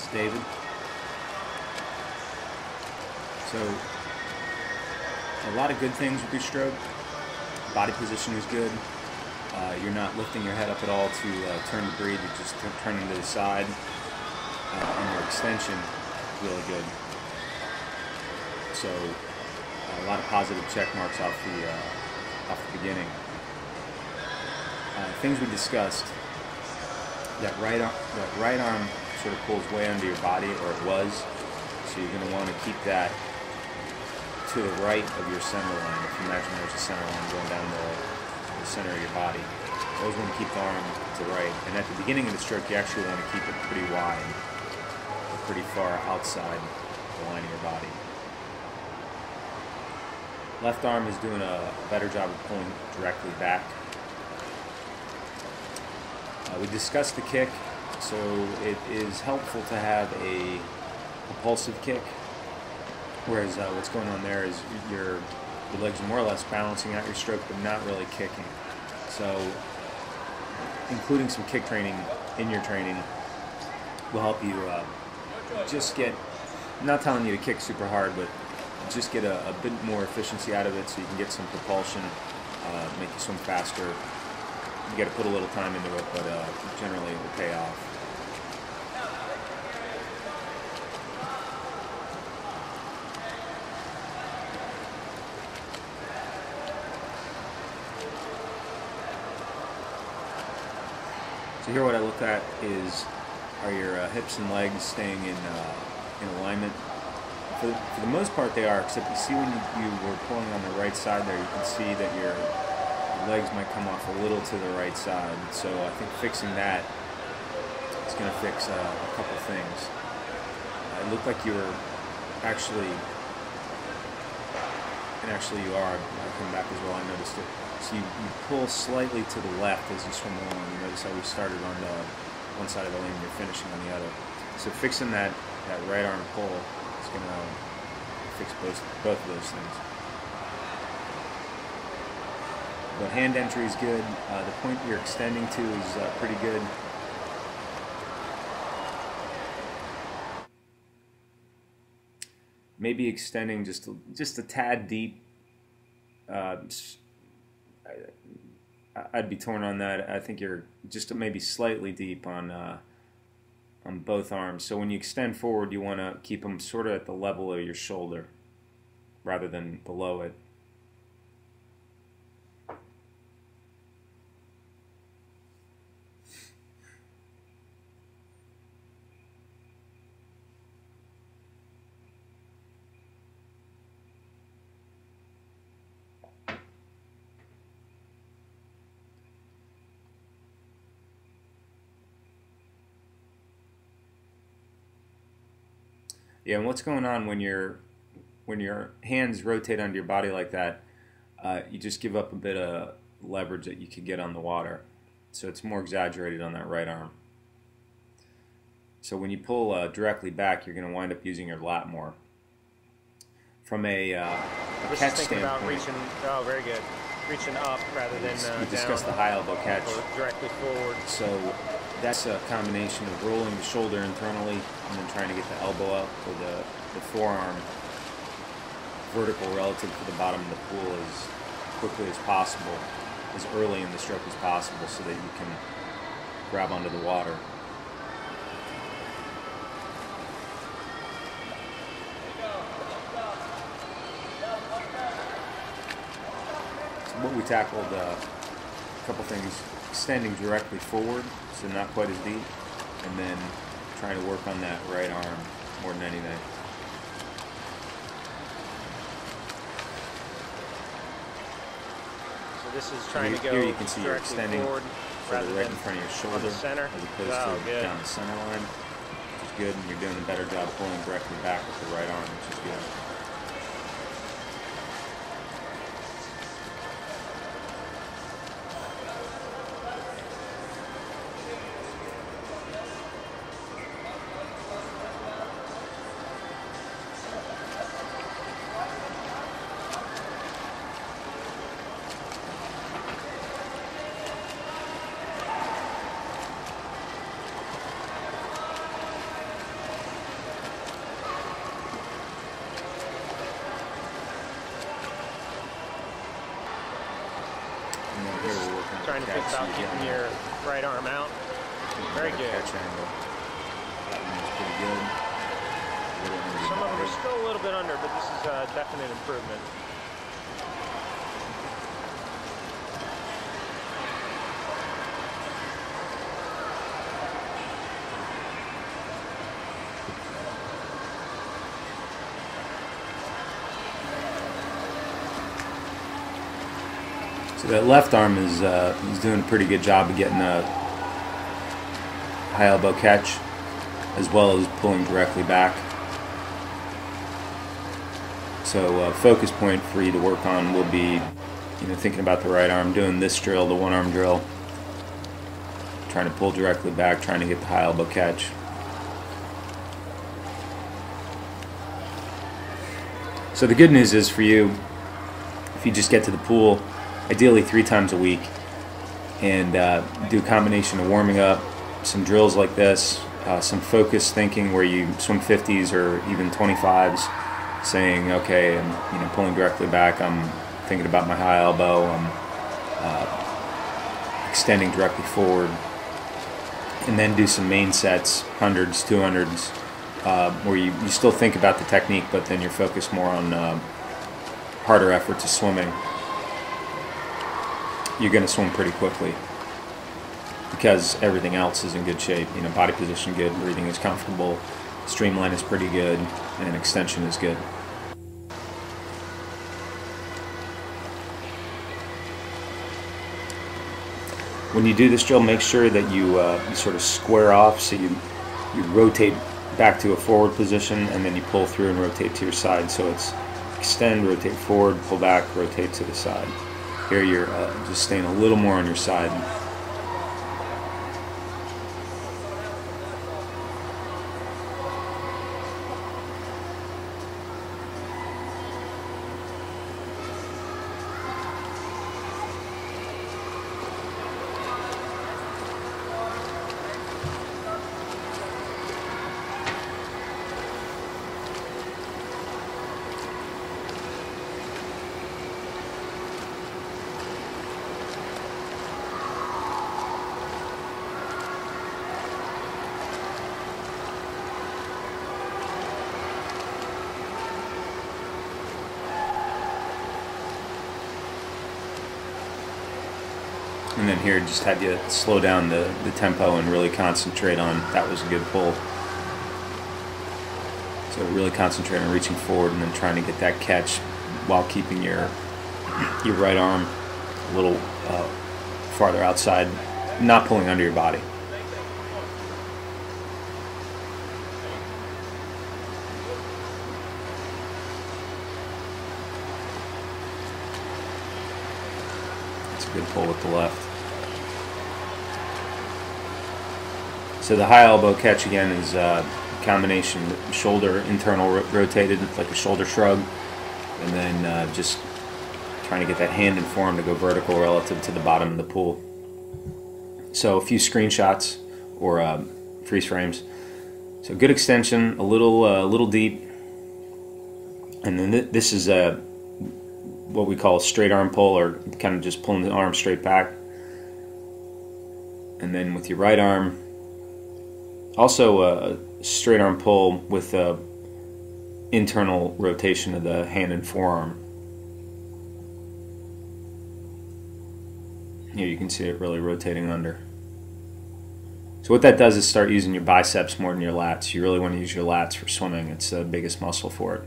is David. So, a lot of good things with your stroke. Body position is good. You're not lifting your head up at all to turn to breathe. You're just turning to the side. And your extension is really good. So, a lot of positive check marks off the beginning. Things we discussed. That right arm sort of pulls way under your body, or it was. So you're going to want to keep that to the right of your center line. If you imagine there's a center line going down the center of your body, you always want to keep the arm to the right. And at the beginning of the stroke, you actually want to keep it pretty wide, or pretty far outside the line of your body. Left arm is doing a better job of pulling directly back. We discussed the kick, so it is helpful to have a propulsive kick, whereas what's going on there is your legs are more or less balancing out your stroke, but not really kicking. So including some kick training in your training will help you just get, I'm not telling you to kick super hard, but just get a bit more efficiency out of it so you can get some propulsion, make you swim faster. You got to put a little time into it, but generally it will pay off. So here what I look at is, are your hips and legs staying in alignment? For the most part they are, except you see when you were pulling on the right side there, you can see that your legs might come off a little to the right side. So I think fixing that is going to fix a couple things. It looked like you were actually, and actually you are, I'll come back as well, I noticed it. So you pull slightly to the left as you swim along. You notice how we started on the one side of the lane and you're finishing on the other. So fixing that right arm pull is going to fix both of those things. But hand entry is good. The point you're extending to is pretty good. Maybe extending just a tad deep. I'd be torn on that. I think you're just maybe slightly deep on both arms. So when you extend forward, you want to keep them sort of at the level of your shoulder rather than below it. Yeah, and what's going on when your hands rotate under your body like that, you just give up a bit of leverage that you could get on the water. So it's more exaggerated on that right arm. So when you pull directly back, you're going to wind up using your lat more. From a catch standpoint, about reaching, oh, very good. Reaching up rather than we discussed the high elbow catch. Directly forward. So that's a combination of rolling the shoulder internally and then trying to get the elbow up, or the forearm vertical relative to the bottom of the pool as quickly as possible, as early in the stroke as possible, so that you can grab onto the water. What we tackled, a couple things: extending directly forward, so not quite as deep, and then trying to work on that right arm more than anything. So this is trying to go here you can see you're extending forward sort of right in front of your shoulder, center, as opposed to down the center line, which is good, and you're doing a better job pulling directly back with the right arm, which is good. trying to think about keeping your right arm out. Very good. Catch angle. That one was pretty good. Some of them are still a little bit under, but this is a definite improvement. So that left arm is he's doing a pretty good job of getting a high elbow catch, as well as pulling directly back. So focus point for you to work on will be, thinking about the right arm, doing this drill, the one arm drill, trying to pull directly back, trying to get the high elbow catch. So the good news is for you, if you just get to the pool, ideally 3 times a week, and do a combination of warming up, some drills like this, some focused thinking where you swim 50s or even 25s, saying, okay, I'm pulling directly back, I'm thinking about my high elbow, I'm extending directly forward, and then do some main sets, 100s, 200s, where you still think about the technique, but then you're focused more on harder efforts of swimming. You're going to swim pretty quickly because everything else is in good shape. Body position good, breathing is comfortable, streamline is pretty good, and extension is good. When you do this drill, make sure that you sort of square off, so you rotate back to a forward position, and then you pull through and rotate to your side. So it's extend, rotate forward, pull back, rotate to the side. Here you're just staying a little more on your side. And then here, just had you slow down the tempo and really concentrate on, that was a good pull. So really concentrate on reaching forward and then trying to get that catch while keeping your right arm a little farther outside, not pulling under your body. It's a good pull with the left. So the high elbow catch again is a combination shoulder internal rotated like a shoulder shrug, and then just trying to get that hand in form to go vertical relative to the bottom of the pool. So a few screenshots or freeze frames. So good extension, a little deep, and then this is what we call a straight arm pull, or kind of just pulling the arm straight back. And then with your right arm, also a straight arm pull with a internal rotation of the hand and forearm. Here you can see it really rotating under. So what that does is start using your biceps more than your lats. You really want to use your lats for swimming. It's the biggest muscle for it.